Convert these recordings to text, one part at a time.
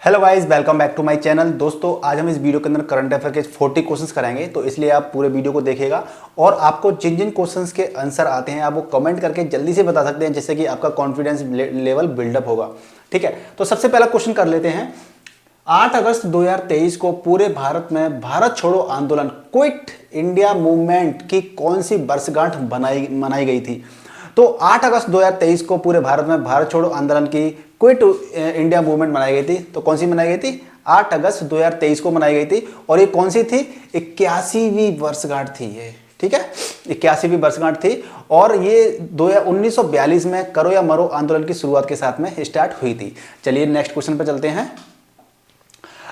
Hello guys, welcome back to my channel. दोस्तों, आज हम इस वीडियो के अंदर करंट अफेयर के 40 क्वेश्चंस कराएंगे, तो इसलिए आप पूरे वीडियो को देखिएगा और आपको जिन जिन क्वेश्चंस के आंसर आते हैं आप वो कमेंट करके जल्दी से बता सकते हैं, जिससे कि आपका कॉन्फिडेंस लेवल बिल्डअप होगा। ठीक है, तो सबसे पहला क्वेश्चन कर लेते हैं। 8 अगस्त 2023 को पूरे भारत में भारत छोड़ो आंदोलन क्विट इंडिया मूवमेंट की कौन सी वर्षगांठ मनाई गई थी? तो 8 अगस्त 2023 को पूरे भारत में भारत छोड़ो आंदोलन की क्विट इंडिया मूवमेंट मनाई गई थी। तो कौन सी मनाई गई थी? 8 अगस्त 2023 को मनाई गई थी। और ये कौन सी थी? 81वीं वर्षगांठ थी ये। ठीक है, 81वीं वर्षगांठ थी और ये 1942 में करो या मरो आंदोलन की शुरुआत के साथ में स्टार्ट हुई थी। चलिए नेक्स्ट क्वेश्चन पर चलते हैं।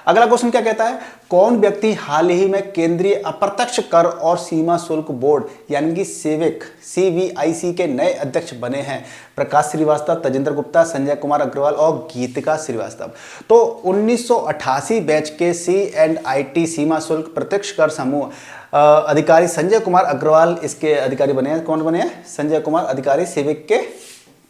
अगला क्वेश्चन क्या कहता है? कौन व्यक्ति हाल ही में केंद्रीय अप्रत्यक्ष कर और सीमा शुल्क बोर्ड यानी कि सेविक CBIC के नए अध्यक्ष बने हैं? प्रकाश श्रीवास्तव, तजिंदर गुप्ता, संजय कुमार अग्रवाल और गीतिका श्रीवास्तव। तो 1988 बैच के C&IT सीमा शुल्क प्रत्यक्ष कर समूह अधिकारी संजय कुमार अग्रवाल इसके अधिकारी बने हैं। कौन बने हैं? संजय कुमार अधिकारी सेविक के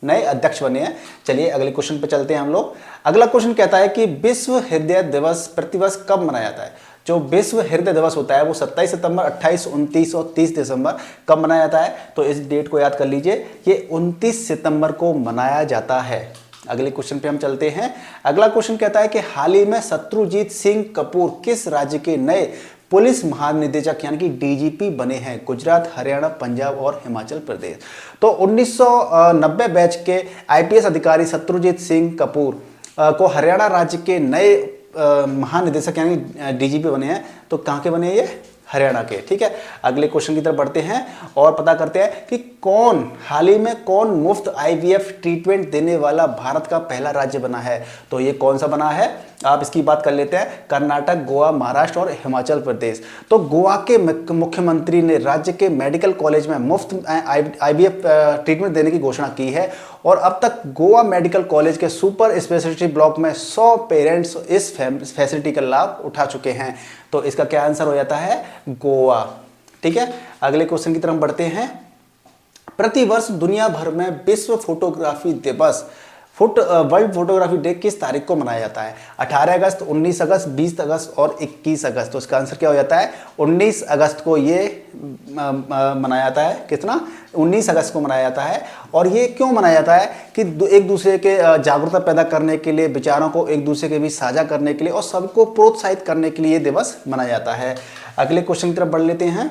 नए अध्यक्ष बने हैं। चलिए अगले क्वेश्चन पे चलते हैं हम लोग। अगला क्वेश्चन कहता है कि विश्व हृदय दिवस प्रतिवर्ष कब मनाया जाता है? जो विश्व हृदय दिवस होता है वो 27 सितंबर, 28, 29 और 30 दिसंबर कब मनाया जाता है? तो इस डेट को याद कर लीजिए, ये 29 सितंबर को मनाया जाता है। अगले क्वेश्चन पे हम चलते हैं। अगला क्वेश्चन कहता है कि हाल ही में शत्रुजीत सिंह कपूर किस राज्य के नए पुलिस महानिदेशक यानी कि DGP बने हैं? गुजरात, हरियाणा, पंजाब और हिमाचल प्रदेश। तो 1990 बैच के IPS अधिकारी शत्रुजीत सिंह कपूर को हरियाणा राज्य के नए महानिदेशक यानी DGP बने हैं। तो कहाँ के बने ये? हरियाणा के। ठीक है, अगले क्वेश्चन की तरफ बढ़ते हैं और पता करते हैं कि हाल ही में कौन मुफ्त IVF ट्रीटमेंट देने वाला भारत का पहला राज्य बना है? तो ये कौन सा बना है? आप इसकी बात कर लेते हैं। कर्नाटक, गोवा, महाराष्ट्र और हिमाचल प्रदेश। तो गोवा के मुख्यमंत्री ने राज्य के मेडिकल कॉलेज में मुफ्त IVF ट्रीटमेंट देने की घोषणा की है और अब तक गोवा मेडिकल कॉलेज के सुपर स्पेशलिटी ब्लॉक में 100 पेरेंट्स इस फैसिलिटी का लाभ उठा चुके हैं। तो इसका क्या आंसर हो जाता है? गोवा। ठीक है, अगले क्वेश्चन की तरफ बढ़ते हैं। प्रतिवर्ष दुनिया भर में विश्व फोटोग्राफी दिवस वर्ल्ड फोटोग्राफी डे किस तारीख को मनाया जाता है? 18 अगस्त, 19 अगस्त, 20 अगस्त और 21 अगस्त। तो इसका आंसर क्या हो जाता है? 19 अगस्त को ये मनाया जाता है। कितना? 19 अगस्त को मनाया जाता है। और ये क्यों मनाया जाता है? कि एक दूसरे के जागरूकता पैदा करने के लिए, विचारों को एक दूसरे के बीच साझा करने के लिए और सबको प्रोत्साहित करने के लिए ये दिवस मनाया जाता है। अगले क्वेश्चन की तरफ बढ़ लेते हैं।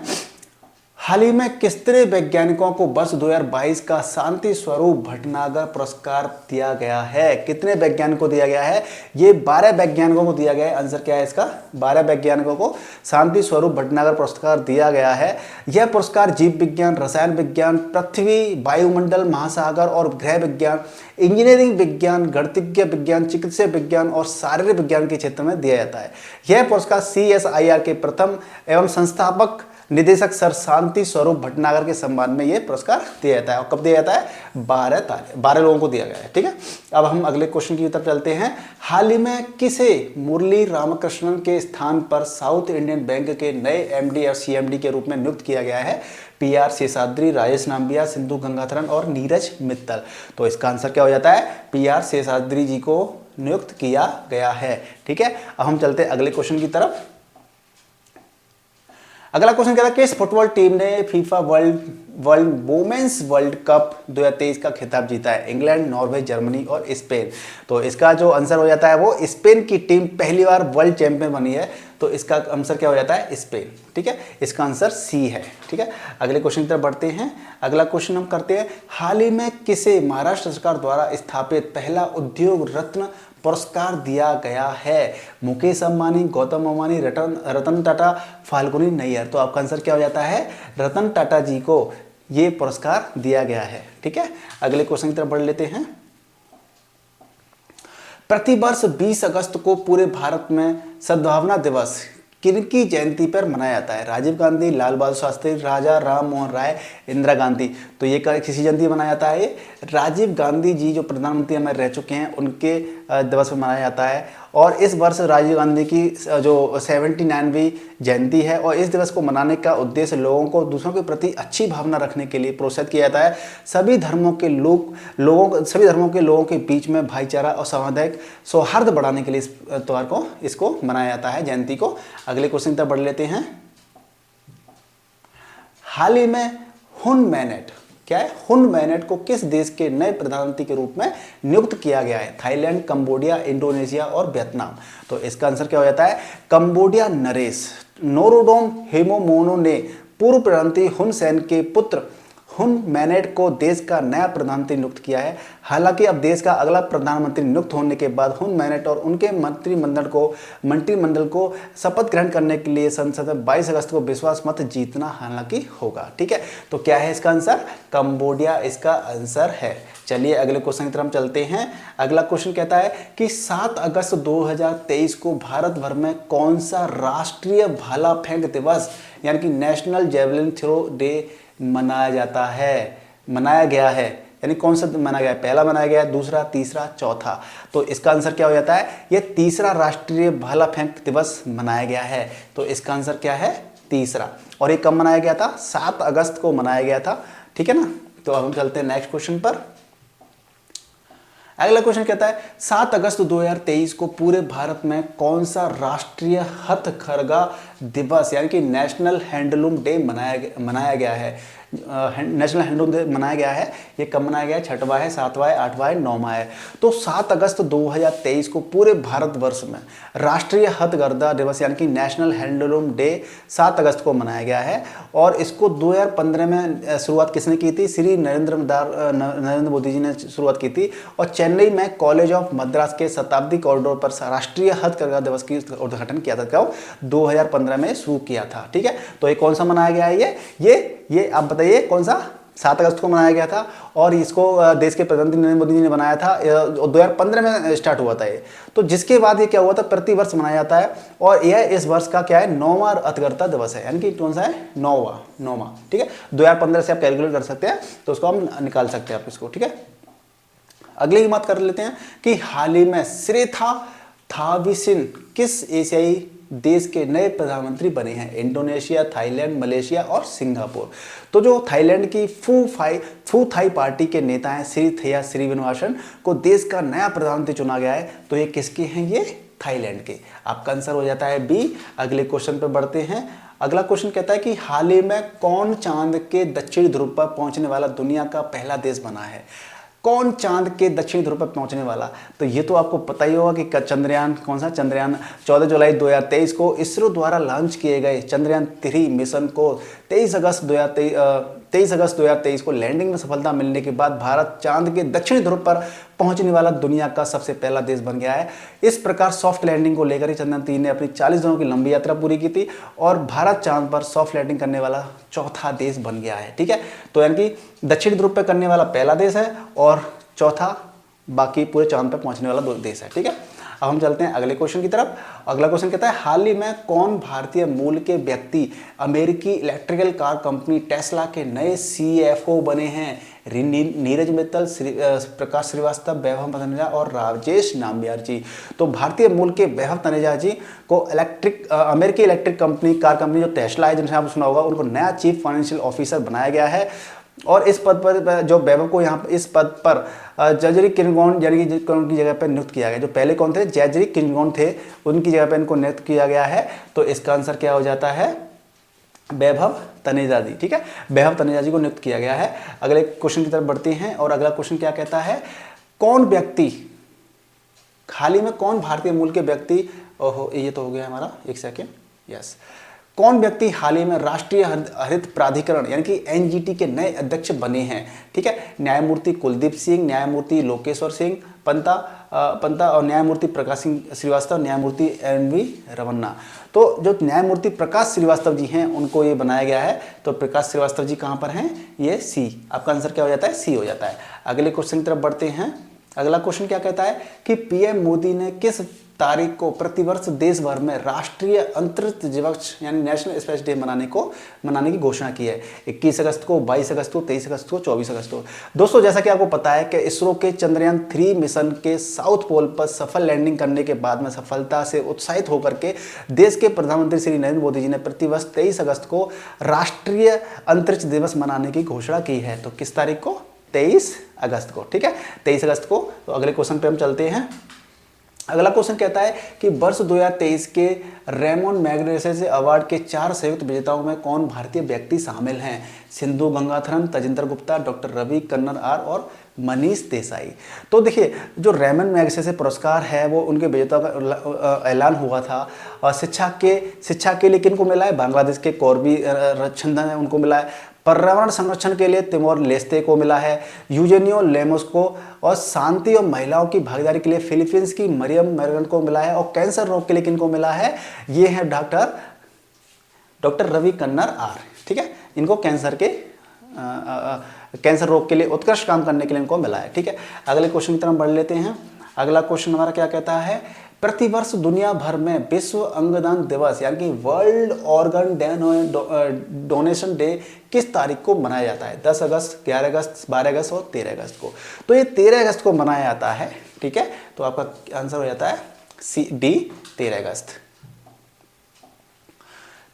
हाल ही में कितने वैज्ञानिकों को वर्ष 2022 का शांति स्वरूप भटनागर पुरस्कार दिया गया है? कितने वैज्ञानिकों को दिया गया है? ये 12 वैज्ञानिकों को दिया गया है। आंसर क्या है इसका? 12 वैज्ञानिकों को शांति स्वरूप भटनागर पुरस्कार दिया गया है। यह पुरस्कार जीव विज्ञान, रसायन विज्ञान, पृथ्वी, वायुमंडल, महासागर और ग्रह विज्ञान, इंजीनियरिंग विज्ञान, गणितज्ञ विज्ञान, चिकित्सा विज्ञान और शारीरिक विज्ञान के क्षेत्र में दिया जाता है। यह पुरस्कार CSIR के प्रथम एवं संस्थापक निदेशक सर शांति स्वरूप भटनागर के सम्मान में यह पुरस्कार दिया जाता है। और कब दिया जाता है? 12 लोगों को दिया गया है। ठीक है, अब हम अगले क्वेश्चन की तरफ चलते हैं। हाल ही में किसे मुरली रामकृष्णन के स्थान पर साउथ इंडियन बैंक के नए MD और CMD के रूप में नियुक्त किया गया है? PR शेषाद्री, राजेश नाम्बिया, सिंधु गंगाथरन और नीरज मित्तल। तो इसका आंसर क्या हो जाता है? PR शेषाद्री जी को नियुक्त किया गया है। ठीक है, अब हम चलते हैं अगले क्वेश्चन की तरफ। अगला क्वेश्चन कहता है किस फुटबॉल टीम ने FIFA world women's world cup 2023 का खिताब जीता है? इंग्लैंड, नॉर्वे, जर्मनी और स्पेन। तो इसका जो आंसर हो जाता है वो स्पेन की टीम पहली बार वर्ल्ड चैंपियन बनी है। तो इसका आंसर क्या हो जाता है? स्पेन। ठीक है, इसका आंसर C है। ठीक है, अगले क्वेश्चन की तरफ बढ़ते हैं। अगला क्वेश्चन हम करते हैं। हाल ही में किसे महाराष्ट्र सरकार द्वारा स्थापित पहला उद्योग रत्न पुरस्कार दिया गया है? मुकेश अंबानी, गौतम अंबानी, रतन टाटा, फाल्गुनी नैयर। तो आपका आंसर क्या हो जाता है? रतन टाटा जी को ये पुरस्कार दिया गया है। ठीक है, अगले क्वेश्चन की तरफ बढ़ लेते हैं। प्रतिवर्ष 20 अगस्त को पूरे भारत में सद्भावना दिवस किनकी जयंती पर मनाया जाता है? राजीव गांधी, लाल बहादुर शास्त्री, राजा राम मोहन राय, इंदिरा गांधी। तो ये किसी जयंती मनाया जाता है? राजीव गांधी जी जो प्रधानमंत्री हमारे रह चुके हैं उनके दिवस पर मनाया जाता है। और इस वर्ष राजीव गांधी की जो 79वीं जयंती है और इस दिवस को मनाने का उद्देश्य लोगों को दूसरों के प्रति अच्छी भावना रखने के लिए प्रोत्साहित किया जाता है। सभी धर्मों के लोगों के बीच में भाईचारा और सामुदायिक सौहार्द बढ़ाने के लिए इस त्योहार को इसको मनाया जाता है, जयंती को। अगले क्वेश्चन की तरफ बढ़ लेते हैं। हाल ही में हुन मैनेट, क्या है हुन मैनेट को किस देश के नए प्रधानमंत्री के रूप में नियुक्त किया गया है? थाईलैंड, कंबोडिया, इंडोनेशिया और वियतनाम। तो इसका आंसर क्या हो जाता है? कंबोडिया। नरेश नोरोडोम हेमोमोनो ने पूर्व प्रधानमंत्री हुन सेन के पुत्र हुन मैनेट को देश का नया प्रधानमंत्री नियुक्त किया है। हालांकि अब देश का अगला प्रधानमंत्री नियुक्त होने के बाद हुन मैनेट और उनके मंत्रिमंडल को शपथ ग्रहण करने के लिए संसद में 22 अगस्त को विश्वास मत जीतना हालांकि होगा। ठीक है, तो क्या है इसका आंसर? कंबोडिया इसका आंसर है। चलिए अगले क्वेश्चन की तरफ चलते हैं। अगला क्वेश्चन कहता है कि 7 अगस्त 2023 को भारत भर में कौन सा राष्ट्रीय भाला फेंक दिवस यानी कि नेशनल जेवलिन थ्रो डे मनाया गया है? यानी कौन सा मनाया गया है? पहला मनाया गया है, दूसरा, तीसरा, चौथा। तो इसका आंसर क्या हो जाता है? ये तीसरा राष्ट्रीय भाला फेंक दिवस मनाया गया है। तो इसका आंसर क्या है? तीसरा। और ये कब मनाया गया था? 7 अगस्त को मनाया गया था। ठीक है ना। तो अब हम चलते हैं नेक्स्ट क्वेश्चन पर। अगला क्वेश्चन कहता है 7 अगस्त 2023 को पूरे भारत में कौन सा राष्ट्रीय हथकरघा दिवस यानी कि नेशनल हैंडलूम डे मनाया गया है? नेशनल हैंडलूम डे मनाया गया है। ये कब मनाया गया है? 6वां है, 7वां है, 8वां है, 9वां है। तो 7 अगस्त 2023 को पूरे भारतवर्ष में राष्ट्रीय हथकरघा दिवस यानी कि नेशनल हैंडलूम डे 7 अगस्त को मनाया गया है। और इसको 2015 में शुरुआत किसने की थी? श्री नरेंद्र मोदी जी ने शुरुआत की थी। और चेन्नई में कॉलेज ऑफ मद्रास के शताब्दी कॉरिडोर पर राष्ट्रीय हथकरघा दिवस की उद्घाटन किया था। कब? 2015 में शुरू किया था। ठीक है, तो ये कौन सा मनाया गया है? ये आप बताइए कौन सा? 7 अगस्त को मनाया गया था और इसको देश के प्रधानमंत्री नरेंद्र मोदी जी ने बनाया था। 2015 में स्टार्ट हुआ था ये। तो जिसके बाद ये क्या हुआ था? प्रतिवर्ष मनाया जाता है और यह इस वर्ष का क्या है? 9वां हथकरघा दिवस है। यानी कि कौन सा है? 9वां। ठीक है, 2015 से आप कैलकुलेट कर सकते हैं, तो उसको हम निकाल सकते हैं आप इसको। ठीक है, अगली की बात कर लेते हैं कि हाल ही में श्रेथा थाविसिन किस एशियाई देश के नए प्रधानमंत्री बने हैं? इंडोनेशिया, थाईलैंड, मलेशिया और सिंगापुर। तो जो थाईलैंड की फू थाई पार्टी के नेता हैं श्री थैया श्रीनिवासन को देश का नया प्रधानमंत्री चुना गया है। तो ये किसके हैं? ये थाईलैंड के। आपका आंसर हो जाता है बी। अगले क्वेश्चन पर बढ़ते हैं। अगला क्वेश्चन कहता है कि हाल ही में कौन चांद के दक्षिणी ध्रुव पर पहुंचने वाला दुनिया का पहला देश बना है? कौन चांद के दक्षिणी ध्रुव पर पहुंचने वाला? तो ये तो आपको पता ही होगा कि चंद्रयान, कौन सा चंद्रयान 14 जुलाई 2023 को इसरो द्वारा लॉन्च किए गए चंद्रयान 3 मिशन को 23 अगस्त 2023 को लैंडिंग में सफलता मिलने के बाद भारत चांद के दक्षिणी ध्रुव पर पहुंचने वाला दुनिया का सबसे पहला देश बन गया है। इस प्रकार सॉफ्ट लैंडिंग को लेकर ही चंद्रयान 3 ने अपनी 40 दिनों की लंबी यात्रा पूरी की थी और भारत चांद पर सॉफ्ट लैंडिंग करने वाला चौथा देश बन गया है। ठीक है, तो यानी कि दक्षिणी ध्रुव पर करने वाला पहला देश है और चौथा बाकी पूरे चांद पर पहुंचने वाला देश है। ठीक है, अब हम चलते हैं अगले क्वेश्चन की तरफ। अगला क्वेश्चन कहता है हाल ही में कौन भारतीय मूल के व्यक्ति अमेरिकी इलेक्ट्रिकल कार कंपनी टेस्ला के नए सीएफओ बने हैं? नीरज मित्तल, प्रकाश श्रीवास्तव, वैभव तनेजा और राजेश नाम्बियार जी। तो भारतीय मूल के वैभव तनेजा जी को अमेरिकी इलेक्ट्रिक कार कंपनी जो टेस्ला है, जिनसे आपने सुना होगा, उनको नया चीफ फाइनेंशियल ऑफिसर बनाया गया है। और इस पद पर जो वैभव को यहाँ इस पद पर जजरी किरगोन यानी कि उनकी जगह पर नियुक्त किया गया। जो पहले कौन थे? जजरी किरगोन थे, उनकी जगह पर इनको नियुक्त किया गया है। तो इसका आंसर क्या हो जाता है? वैभव तनेजा जी। ठीक है, वैभव तनेजा जी को नियुक्त किया गया है। अगले क्वेश्चन की तरफ बढ़ते हैं और अगला क्वेश्चन क्या कहता है? कौन व्यक्ति हाल ही में कौन भारतीय मूल के व्यक्ति, ओहो ये तो हो गया हमारा, एक सेकेंड, यस, कौन व्यक्ति हाल ही में राष्ट्रीय हरित प्राधिकरण यानी कि एनजीटी के नए अध्यक्ष बने हैं? ठीक है, न्यायमूर्ति कुलदीप सिंह, न्यायमूर्ति लोकेश्वर सिंह पंता और न्यायमूर्ति प्रकाश सिंह श्रीवास्तव, न्यायमूर्ति एनवी रमन्ना। तो जो न्यायमूर्ति प्रकाश श्रीवास्तव जी हैं उनको ये बनाया गया है। तो प्रकाश श्रीवास्तव जी कहाँ पर हैं? ये सी। आपका आंसर क्या हो जाता है? सी हो जाता है। अगले क्वेश्चन की तरफ बढ़ते हैं। अगला क्वेश्चन क्या कहता है कि पीएम मोदी ने किस तारीख को प्रतिवर्ष देश भर में राष्ट्रीय अंतरिक्ष दिवस यानी नेशनल स्पेस डे मनाने की घोषणा की है? 21 अगस्त को, 22 अगस्त को, 23 अगस्त को, 24 अगस्त को। दोस्तों जैसा कि आपको पता है कि इसरो के चंद्रयान 3 मिशन के साउथ पोल पर सफल लैंडिंग करने के बाद में सफलता से उत्साहित होकर के देश के प्रधानमंत्री श्री नरेंद्र मोदी जी ने प्रतिवर्ष 23 अगस्त को राष्ट्रीय अंतरिक्ष दिवस मनाने की घोषणा की है। तो किस तारीख को? 23 अगस्त को। ठीक है, 23 अगस्त को। तो अगले क्वेश्चन पे हम चलते हैं। अगला क्वेश्चन कहता है कि वर्ष 2023 के रेमन मैग्सेसे अवार्ड के 4 संयुक्त विजेताओं में कौन भारतीय व्यक्ति शामिल हैं? सिंधु गंगाथरन, तजिंदर गुप्ता, डॉक्टर रवि कन्नर आर और मनीष देसाई। तो देखिए, जो रेमन मैग्सेसे पुरस्कार है वो उनके विजेताओं का ऐलान हुआ था। और शिक्षा के लिए किनको मिला है? बांग्लादेश के कौरबी रक्षंधन है, उनको मिला है। पर्यावरण संरक्षण के लिए तिमोर लेस्ते को मिला है, यूजेनियो लेमोस को, और शांति और महिलाओं की भागीदारी के लिए फिलीपींस की मरियम मैरगन को मिला है। और कैंसर रोग के लिए किनको मिला है? ये है डॉक्टर रवि कन्नर आर। ठीक है, इनको कैंसर रोग के लिए उत्कृष्ट काम करने के लिए इनको मिला है। ठीक है, अगले क्वेश्चन की तरफ बढ़ लेते हैं। अगला क्वेश्चन हमारा क्या कहता है? प्रतिवर्ष दुनिया भर में विश्व अंगदान दिवस यानी कि वर्ल्ड ऑर्गन डोनेशन डे किस तारीख को मनाया जाता है? 10 अगस्त, 11 अगस्त, 12 अगस्त और 13 अगस्त को। तो ये 13 अगस्त को मनाया जाता है। ठीक है, तो आपका आंसर हो जाता है डी, 13 अगस्त।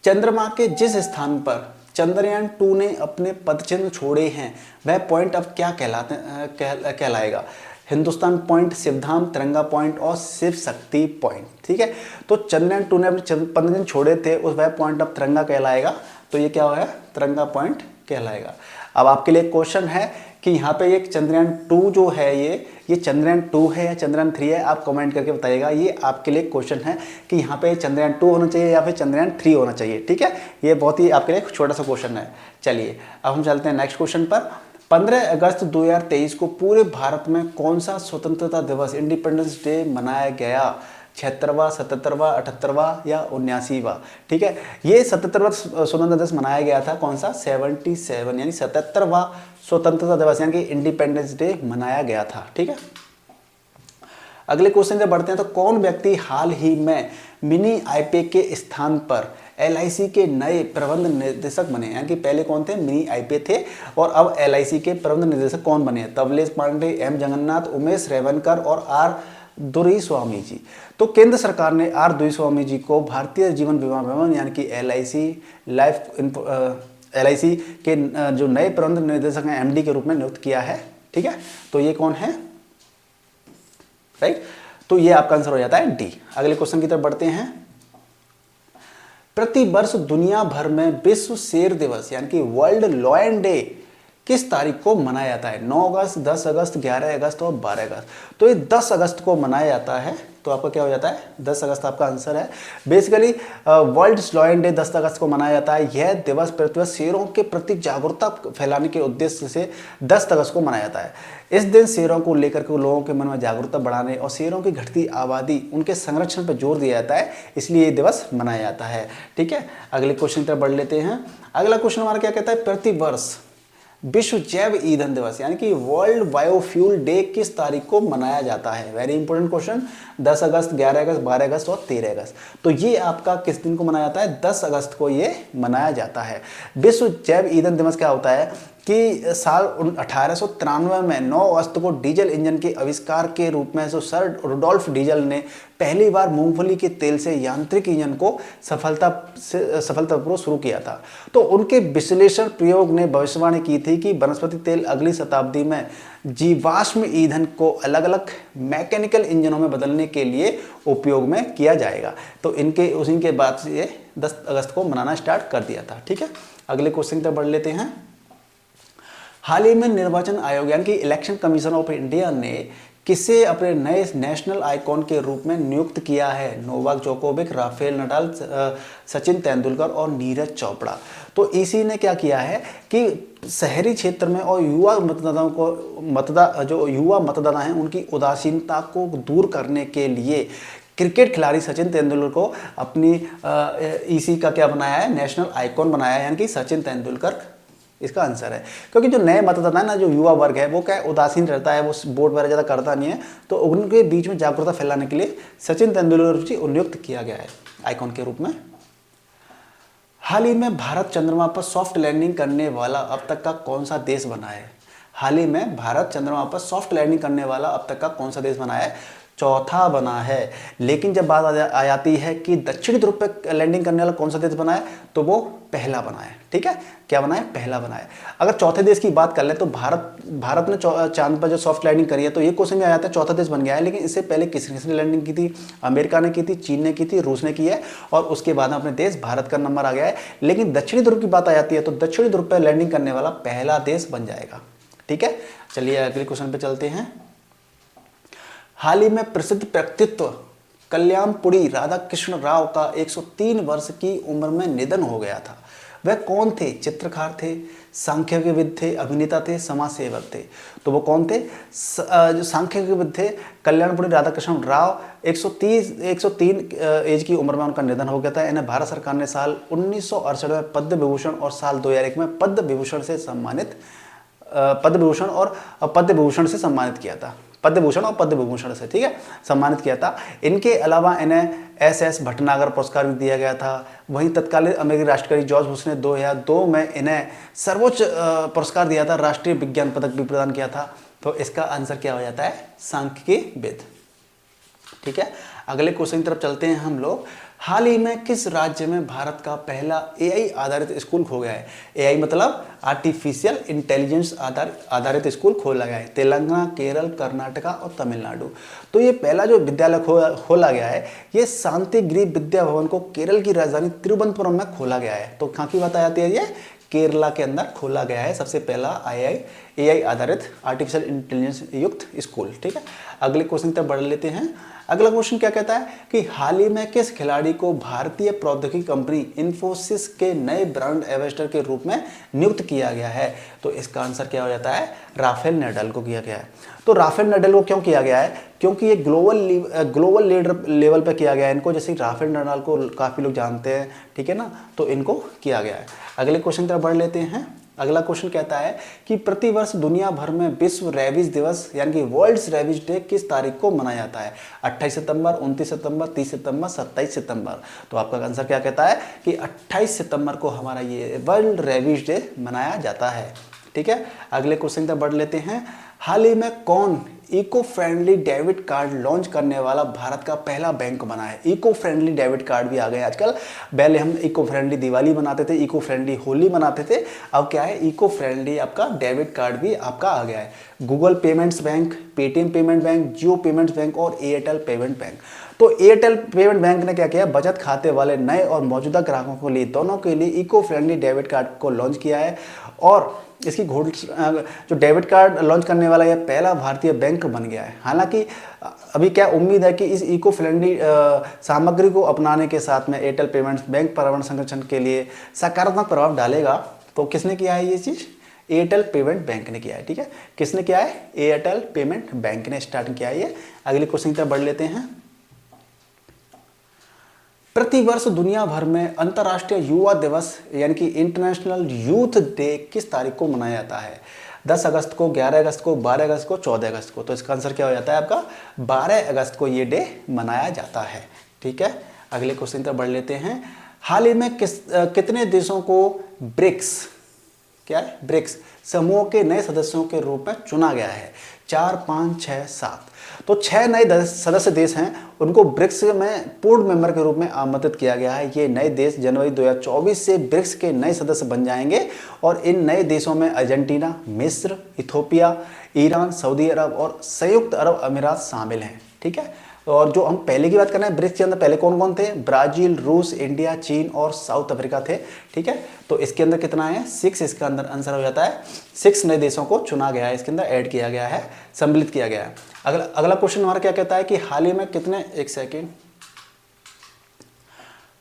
चंद्रमा के जिस स्थान पर चंद्रयान 2 ने अपने पदचिन्ह छोड़े हैं वह पॉइंट अब क्या कहलाएगा? हिंदुस्तान पॉइंट, शिवधाम, तिरंगा पॉइंट और शिव शक्ति पॉइंट। ठीक है, तो चंद्रयान 2 ने अपने 15 दिन छोड़े थे, उस वह पॉइंट अब तिरंगा कहलाएगा। तो ये क्या होगा? तिरंगा पॉइंट कहलाएगा। अब आपके लिए क्वेश्चन है कि यहाँ पे ये चंद्रयान 2 जो है ये चंद्रयान 2 है या चंद्रयान 3 है? आप कमेंट करके बताइएगा। ये आपके लिए क्वेश्चन है कि यहाँ पे चंद्रयान 2 होना चाहिए या फिर चंद्रयान 3 होना चाहिए। ठीक है, ये बहुत ही आपके लिए छोटा सा क्वेश्चन है। चलिए अब हम चलते हैं नेक्स्ट क्वेश्चन पर। 15 अगस्त 2023 को पूरे भारत में कौन सा स्वतंत्रता दिवस इंडिपेंडेंस डे मनाया गया? 76वां, 77वां, 78वां या 79वां? ठीक है, ये 77वां स्वतंत्रता दिवस मनाया गया था। कौन सा? 77 यानी 77वां स्वतंत्रता दिवस यानी कि इंडिपेंडेंस डे मनाया गया था। ठीक है, अगले क्वेश्चन पे बढ़ते हैं। तो कौन व्यक्ति हाल ही में मिनी आईपीए के स्थान पर एलआईसी के नए प्रबंध निर्देशक बने? यानी कि पहले कौन थे? मिनी आईपीए थे, और अब एलआईसी के प्रबंध निर्देशक कौन बने? तबलेश पांडे, एम जगन्नाथ, उमेश रेवनकर और आर दुरीस्वामी जी। तो केंद्र सरकार ने आर दुरीस्वामी जी को भारतीय जीवन बीमा निगम यानी कि एलआईसी के जो नए प्रबंध निर्देशक हैं एमडी के रूप में नियुक्त किया है। ठीक है, तो ये कौन है? राइट, तो ये आपका आंसर हो जाता है डी। अगले क्वेश्चन की तरफ बढ़ते हैं। प्रति वर्ष दुनिया भर में विश्व शेर दिवस यानी कि वर्ल्ड लॉयन डे किस तारीख को मनाया जाता है? 9 अगस्त, 10 अगस्त, 11 अगस्त और 12 अगस्त। तो ये 10 अगस्त को मनाया जाता है। तो आपका क्या हो जाता है? 10 अगस्त आपका आंसर है। बेसिकली वर्ल्ड लॉयन डे 10 अगस्त को मनाया जाता है। यह दिवस प्रतिवर्ष शेरों के प्रति जागरूकता फैलाने के उद्देश्य से 10 अगस्त को मनाया जाता है। इस दिन शेरों को लेकर के लोगों के मन में जागरूकता बढ़ाने और शेरों की घटती आबादी उनके संरक्षण पर जोर दिया जाता है, इसलिए ये दिवस मनाया जाता है। ठीक है, अगले क्वेश्चन की तरफ बढ़ लेते हैं। अगला क्वेश्चन हमारा क्या कहता है? प्रति वर्ष विश्व जैव ईंधन दिवस यानी कि वर्ल्ड बायोफ्यूल डे किस तारीख को मनाया जाता है? Very important question. 10 अगस्त, 11 अगस्त, 12 अगस्त और 13 अगस्त। तो ये आपका किस दिन को मनाया जाता है? 10 अगस्त को ये मनाया जाता है। विश्व जैव ईंधन दिवस क्या होता है कि साल 1893 में 9 अगस्त को डीजल इंजन के आविष्कार के रूप में जो सर रुडोल्फ डीजल ने पहली बार मूंगफली के तेल से यांत्रिक इंजन को सफलतापूर्वक शुरू किया था। तो उनके विश्लेषण प्रयोग ने भविष्यवाणी की थी कि वनस्पति तेल अगली शताब्दी में जीवाश्म ईंधन को अलग अलग मैकेनिकल इंजनों में बदलने के लिए उपयोग में किया जाएगा। तो उसी के बाद से ये 10 अगस्त को मनाना स्टार्ट कर दिया था। ठीक है, अगले क्वेश्चन तक बढ़ लेते हैं। हाल ही में निर्वाचन आयोग यानी कि इलेक्शन कमीशन ऑफ इंडिया ने किसे अपने नए नेशनल आइकॉन के रूप में नियुक्त किया है? Novak Djokovic, Rafael Nadal, Sachin Tendulkar और नीरज चोपड़ा। तो इसी ने क्या किया है कि शहरी क्षेत्र में और युवा मतदाताओं को जो युवा मतदाता हैं उनकी उदासीनता को दूर करने के लिए क्रिकेट खिलाड़ी सचिन तेंदुलकर को अपनी ईसी का क्या बनाया है? नेशनल आइकॉन बनाया है, यानी कि सचिन तेंदुलकर इसका आंसर है। क्योंकि जो नए मतदाता है ना, जो युवा वर्ग है, वो क्या है, उदासीन रहता है, वो वोट वगैरह ज़्यादा करता नहीं है, तो उनके बीच में जागरूकता फैलाने के लिए सचिन तेंदुलकर जी नियुक्त किया गया है आइकॉन के रूप में। हाल ही में भारत चंद्रमा पर सॉफ्ट लैंडिंग करने वाला अब तक का कौन सा देश बना है? हाल ही में भारत चंद्रमा पर सॉफ्ट लैंडिंग करने वाला अब तक का कौन सा देश बना है? चौथा बना है। लेकिन जब बात आ जाती है कि दक्षिणी ध्रुव पे लैंडिंग करने वाला कौन सा देश बना है, तो वो पहला बना है। ठीक है, क्या बना है? पहला बना है। अगर चौथे देश की बात कर ले तो भारत ने चांद पर जो सॉफ्ट लैंडिंग करी है, तो ये क्वेश्चन में आ जाता है चौथा देश बन गया है। लेकिन इससे पहले किसने लैंडिंग की थी? अमेरिका ने की थी, चीन ने की थी, रूस ने की है, और उसके बाद में अपने देश भारत का नंबर आ गया है। लेकिन दक्षिणी ध्रुव की बात आ जाती है तो दक्षिणी ध्रुव पर लैंडिंग करने वाला पहला देश बन जाएगा। ठीक है, चलिए अगले क्वेश्चन पे चलते हैं। हाल ही में प्रसिद्ध व्यक्तित्व कल्याणपुरी राधाकृष्ण राव का 103 वर्ष की उम्र में निधन हो गया था। वह कौन थे? चित्रकार थे, सांख्यिकीविद थे, अभिनेता थे, समाज सेवक थे। तो वो कौन थे? जो सांख्यिकीविद थे कल्याणपुरी राधाकृष्ण राव। 103 एज की उम्र में उनका निधन हो गया था। इन्हें भारत सरकार ने साल 1968 में पद्म विभूषण और साल 2001 में पद्म विभूषण से सम्मानित किया था। पद्म भूषण और पद्म विभूषण से, ठीक है, सम्मानित किया था। इनके अलावा इन्हें SS भटनागर पुरस्कार भी दिया गया था। वहीं तत्कालीन अमेरिकी राष्ट्रपति जॉर्ज बुश ने 2002 में इन्हें सर्वोच्च पुरस्कार दिया था, राष्ट्रीय विज्ञान पदक भी प्रदान किया था। तो इसका आंसर क्या हो जाता है? सांख्यिकीविद। ठीक है, अगले क्वेश्चन की तरफ चलते हैं हम लोग। हाल ही में किस राज्य में भारत का पहला AI आधारित स्कूल खो गया है? AI मतलब आर्टिफिशियल इंटेलिजेंस आधारित स्कूल खोला गया है। तेलंगाना, केरल, कर्नाटका और तमिलनाडु। तो ये पहला जो विद्यालय खोला गया है, ये शांतिगिरी विद्या भवन को केरल की राजधानी तिरुवनंतपुरम में खोला गया है। तो कहाँ की बात आ जाती है? ये केरला के अंदर खोला गया है सबसे पहला AI आधारित आर्टिफिशियल इंटेलिजेंस युक्त स्कूल। ठीक है, अगले क्वेश्चन तक बढ़ लेते हैं। अगला क्वेश्चन क्या कहता है कि हाल ही में किस खिलाड़ी को भारतीय प्रौद्योगिकी कंपनी इन्फोसिस के नए ब्रांड एम्बेसडर के रूप में नियुक्त किया गया है? तो इसका आंसर क्या हो जाता है? राफेल नडाल को किया गया है। तो राफेल नडाल को क्यों किया गया है? क्योंकि ये ग्लोबल लीडर लेवल पे किया गया है इनको। जैसे राफेल नडाल को काफ़ी लोग जानते हैं, ठीक है ना, तो इनको किया गया है। अगले क्वेश्चन तरफ बढ़ लेते हैं। अगला क्वेश्चन कहता है कि प्रतिवर्ष दुनिया भर में विश्व रेबीज दिवस यानी कि वर्ल्ड रेबीज डे किस तारीख को मनाया जाता है? 28 सितंबर, 29 सितंबर, 30 सितंबर, 27 सितंबर। तो आपका आंसर क्या कहता है कि 28 सितंबर को हमारा ये वर्ल्ड रेबीज डे मनाया जाता है। ठीक है, अगले क्वेश्चन तक बढ़ लेते हैं। हाल ही में कौन eco friendly debit card launch करने वाला भारत का पहला बैंक बना है? इको फ्रेंडली डेबिट कार्ड भी आ गए आजकल। पहले हम इको फ्रेंडली दिवाली मनाते थे, इको फ्रेंडली होली मनाते थे, अब क्या है, इको फ्रेंडली आपका डेबिट कार्ड भी आपका आ गया है। Google payments bank, Paytm payment bank, Jio payments bank और एयरटेल पेमेंट बैंक। तो एयरटेल पेमेंट बैंक ने क्या किया? बचत खाते वाले नए और मौजूदा ग्राहकों के लिए, दोनों के लिए इको फ्रेंडली डेबिट कार्ड को लॉन्च किया है। और इसकी जो डेबिट कार्ड लॉन्च करने वाला यह पहला भारतीय बैंक बन गया है। हालांकि अभी क्या उम्मीद है कि इस इको फ्रेंडली सामग्री को अपनाने के साथ में एयरटेल पेमेंट्स बैंक पर्यावरण संरक्षण के लिए सकारात्मक प्रभाव डालेगा। तो किसने किया है ये चीज़? एयरटेल पेमेंट बैंक ने किया है। ठीक है, किसने किया है? एयरटेल पेमेंट बैंक ने स्टार्ट किया है ये। अगले क्वेश्चन की तरफ बढ़ लेते हैं। प्रतिवर्ष दुनिया भर में अंतर्राष्ट्रीय युवा दिवस यानी कि इंटरनेशनल यूथ डे किस तारीख को मनाया जाता है? 10 अगस्त को, 11 अगस्त को, 12 अगस्त को, 14 अगस्त को। तो इसका आंसर क्या हो जाता है आपका? 12 अगस्त को ये डे मनाया जाता है। ठीक है, अगले क्वेश्चन तक बढ़ लेते हैं। हाल ही में कितने देशों को ब्रिक्स, क्या है, ब्रिक्स समूह के नए सदस्यों के रूप में चुना गया है? 4, 5, 6, 7। तो 6 नए सदस्य देश हैं, उनको ब्रिक्स में पूर्ण मेंबर के रूप में आमंत्रित किया गया है। ये नए देश जनवरी 2024 से ब्रिक्स के नए सदस्य बन जाएंगे। और इन नए देशों में अर्जेंटीना, मिस्र, इथोपिया, ईरान, सऊदी अरब और संयुक्त अरब अमीरात शामिल हैं। ठीक है, और जो हम पहले की बात कर रहे हैं, ब्रिक्स के अंदर पहले कौन कौन थे? ब्राजील, रूस, इंडिया, चीन और साउथ अफ्रीका थे। ठीक है, तो इसके अंदर कितना है? 6। इसका अंदर आंसर हो जाता है 6 नए देशों को चुना गया है, इसके अंदर ऐड किया गया है, सम्मिलित किया गया है। अगला क्वेश्चन हमारा क्या कहता है कि हाल ही में कितने, एक सेकेंड,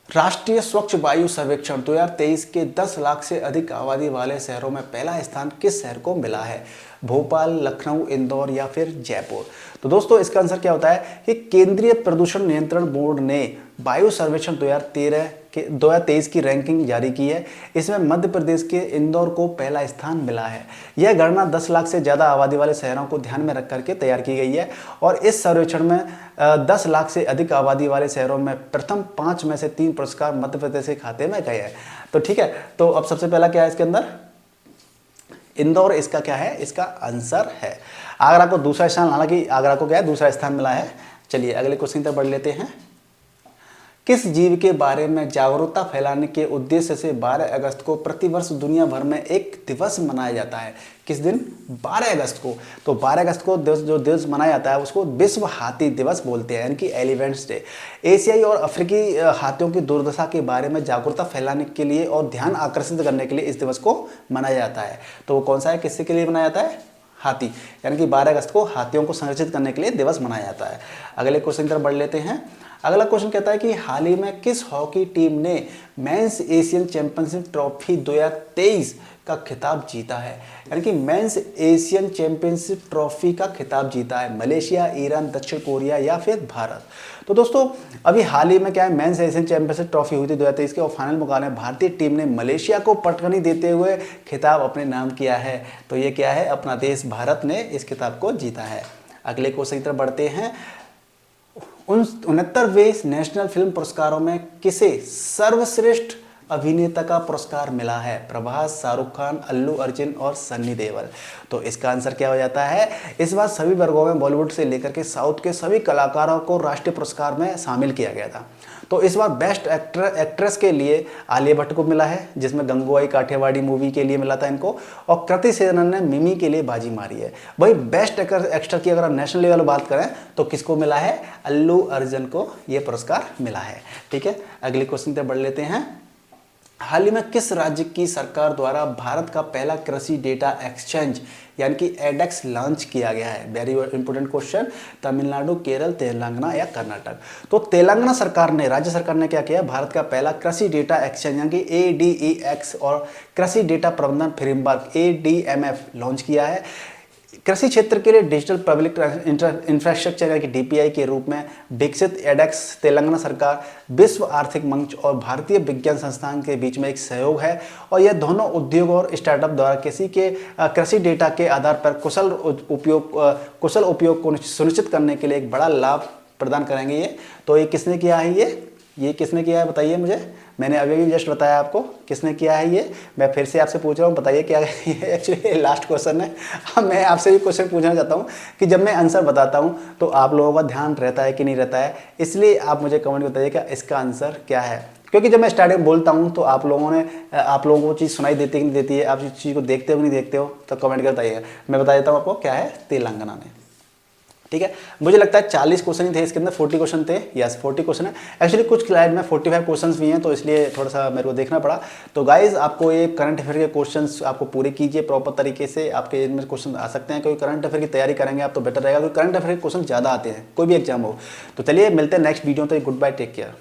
राष्ट्रीय स्वच्छ वायु सर्वेक्षण 2023 के 10 लाख से अधिक आबादी वाले शहरों में पहला स्थान किस शहर को मिला है? भोपाल, लखनऊ, इंदौर या फिर जयपुर। तो दोस्तों इसका आंसर क्या होता है कि केंद्रीय प्रदूषण नियंत्रण बोर्ड ने वायु सर्वेक्षण 2023 की रैंकिंग जारी की है। इसमें मध्य प्रदेश के इंदौर को पहला स्थान मिला है। यह गणना 10 लाख से ज़्यादा आबादी वाले शहरों को ध्यान में रख करके तैयार की गई है और इस सर्वेक्षण में 10 लाख से अधिक आबादी वाले शहरों में प्रथम 5 में से 3 पुरस्कार मध्य प्रदेश के खाते में गए हैं। तो ठीक है, तो अब सबसे पहला क्या है इसके अंदर, इंदौर इसका क्या है, इसका आंसर है। आगरा को दूसरा स्थान, हालांकि आगरा को क्या है, दूसरा स्थान मिला है। चलिए अगले क्वेश्चन तक बढ़ लेते हैं। किस जीव के बारे में जागरूकता फैलाने के उद्देश्य से 12 अगस्त को प्रतिवर्ष दुनिया भर में एक दिवस मनाया जाता है? किस दिन? 12 अगस्त को। तो 12 अगस्त को जो दिवस मनाया जाता है उसको विश्व हाथी दिवस बोलते हैं, यानी कि एलिफेंट्स डे। एशियाई और अफ्रीकी हाथियों की दुर्दशा के बारे में जागरूकता फैलाने के लिए और ध्यान आकर्षित करने के लिए इस दिवस को मनाया जाता है। तो वो कौन सा है, किसके के लिए मनाया जाता है? हाथी, यानी कि 12 अगस्त को हाथियों को संरक्षित करने के लिए दिवस मनाया जाता है। अगले क्वेश्चन की तरफ बढ़ लेते हैं। अगला क्वेश्चन कहता है कि हाल ही में किस हॉकी टीम ने मेंस एशियन चैंपियनशिप ट्रॉफी 2023 का खिताब जीता है? यानी कि मेंस एशियन चैंपियनशिप ट्रॉफी का खिताब जीता है। मलेशिया, ईरान, दक्षिण कोरिया या फिर भारत? तो दोस्तों अभी हाल ही में क्या है, मेंस एशियन चैंपियनशिप ट्रॉफी हुई थी 2023 के और फाइनल मुकाबले में भारतीय टीम ने मलेशिया को पटकनी देते हुए खिताब अपने नाम किया है। तो ये क्या है, अपना देश भारत ने इस खिताब को जीता है। अगले क्वेश्चन की तरफ बढ़ते हैं। 69वें नेशनल फिल्म पुरस्कारों में किसे सर्वश्रेष्ठ अभिनेता का पुरस्कार मिला है? प्रभास, शाहरुख खान, अल्लू अर्जुन और सन्नी देओल? तो इसका आंसर क्या हो जाता है, इस बार सभी वर्गों में बॉलीवुड से लेकर के साउथ के सभी कलाकारों को राष्ट्रीय पुरस्कार में शामिल किया गया था। तो इस बार बेस्ट एक्ट्रेस के लिए आलिया भट्ट को मिला है, जिसमें गंगूबाई काठियावाड़ी मूवी के लिए मिला था इनको, और कृति सेनन ने मिमी के लिए बाजी मारी है। वही बेस्ट एक्टर की अगर नेशनल लेवल बात करें तो किसको मिला है? अल्लू अर्जुन को ये पुरस्कार मिला है। ठीक है, अगले क्वेश्चन पे बढ़ लेते हैं। हाल ही में किस राज्य की सरकार द्वारा भारत का पहला कृषि डेटा एक्सचेंज यानी कि एडेक्स लॉन्च किया गया है? Very important question. Tamil Nadu, Kerala, Telangana या कर्नाटक? तो तेलंगाना सरकार ने, राज्य सरकार ने क्या किया, भारत का पहला कृषि डेटा एक्सचेंज यानी कि ADEX और कृषि डेटा प्रबंधन फ्रेमवर्क ADMF लॉन्च किया है। कृषि क्षेत्र के लिए डिजिटल पब्लिक इंफ्रास्ट्रक्चर यानी कि DPI के रूप में विकसित एडेक्स तेलंगाना सरकार, विश्व आर्थिक मंच और भारतीय विज्ञान संस्थान के बीच में एक सहयोग है और यह दोनों उद्योग और स्टार्टअप द्वारा किसी के कृषि डेटा के आधार पर कुशल उपयोग को सुनिश्चित करने के लिए एक बड़ा लाभ प्रदान करेंगे ये। तो ये किसने किया है, ये किसने किया है बताइए मुझे? मैंने अभी भी जस्ट बताया आपको किसने किया है ये। मैं फिर से आपसे पूछ रहा हूँ, बताइए क्या है। एक्चुअली लास्ट क्वेश्चन है। अब मैं आपसे भी क्वेश्चन पूछना चाहता हूँ कि जब मैं आंसर बताता हूँ तो आप लोगों का ध्यान रहता है कि नहीं रहता है, इसलिए आप मुझे कमेंट बताइए कि इसका आंसर क्या है। क्योंकि जब मैं स्टार्टिंग में बोलता हूँ तो आप लोगों को चीज़ सुनाई देती कि नहीं देती है, आप इस चीज़ को देखते हो कि नहीं देखते हो, तो कमेंट कर बताइएगा। मैं बता देता हूँ आपको क्या है, तेलंगाना ने। ठीक है, मुझे लगता है 40 क्वेश्चन ही थे इसके अंदर, 40 क्वेश्चन थे। यस 40 क्वेश्चन है। एक्चुअली कुछ स्लाइड में 45 क्वेश्चंस भी हैं, तो इसलिए थोड़ा सा मेरे को देखना पड़ा। तो गाइज आपको ये करंट अफेयर के क्वेश्चंस आपको पूरे कीजिए प्रॉपर तरीके से, आपके इनमें क्वेश्चन आ सकते हैं। क्योंकि करंट अफेयर की तैयारी करेंगे आप तो बेटर रहेगा, क्योंकि करंट अफेयर के क्वेश्चन ज़्यादा आते हैं कोई भी एग्जाम हो। तो चलिए मिलते हैं नेक्स्ट वीडियो, तो गुड बाय, टेक केयर।